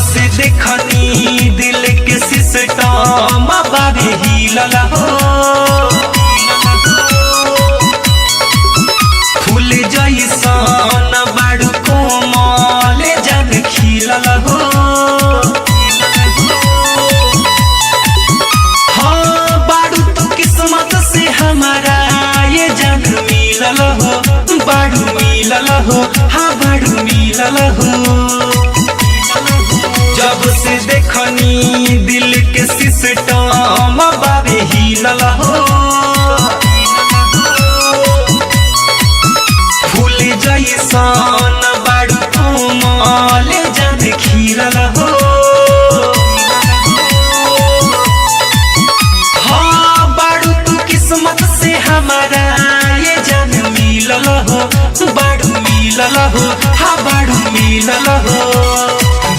से देखनी दिल के सिस्टम बाबे हिलल हो। फूल जैसन बाड़ू कोमल जग खिलल हो। हाँ बाड़ू तो किस्मत से हमारा ये जग मिलल हो। बाड़ू मिलल हो, हाँ बाड़ू मिलल हो। जब से देखनी दिल के सिस्टम बाबे हिलल हो। फूल जैसन बाड़ू कोमल जग खिलल हो। हाँ बाड़ू तू किस्मत से हमारा ये जान मिलल हो। बाड़ू मिलल हो, हाँ बाड़ू मिलल हो।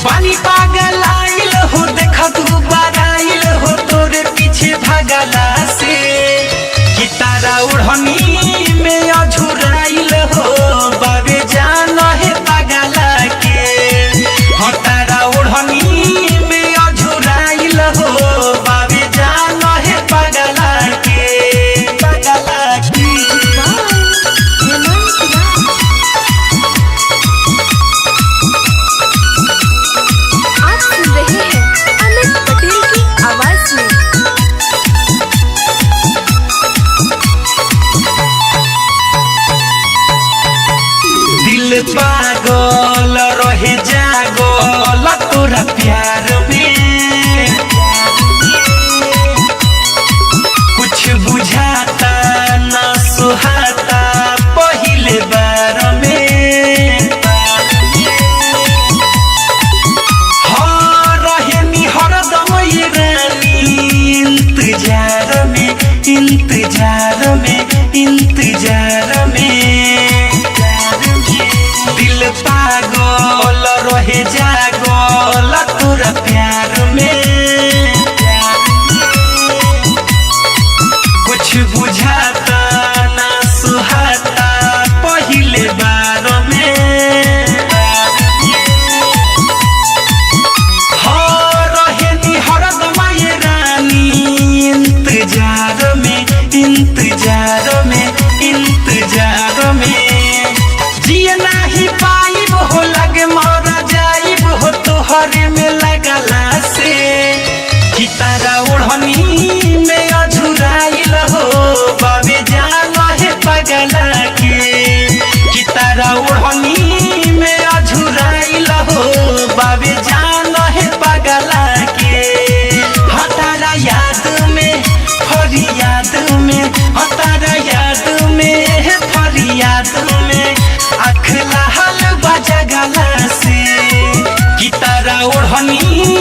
पानी पागल आइल हो, देखा तू बराइल हो तोरे पीछे भगला से। कि तारा उड़नी में अझुराइल हो बाबे जान है पगला के। हाँ तारा उड़नी में अझुराइल हो बाबे जान है पगला के। पगला के दिल पागल रहे जागल तोरा प्यार में। कुछ बुझाता ना सुहाता पहले बार में। हाँ रहे हरदम ये रानी इंतजार में, इंतजार में, इंतजार में। दिल पागल रहे जागल तोरा प्यार में। कुछ बुझाता ना सुहाता पहले बार में। हाँ रहे हरदम ये रानी इंतजार में, इंतजार में, इंतजार में। जिए नाही पाइब हो लगे मर जाइब हो तोहरे में लगला से। कि तारा ओढ़नी में अझुराइल हो बाबे जान है पगला के। कि तारा ओढ़नी में अझुराइल हो बाबे जान है पगला के। हाँ तारा याद में फरियाद में, हाँ तारा याद में फरियाद में आँख लाल बजगला से। कि तारा ओढ़नी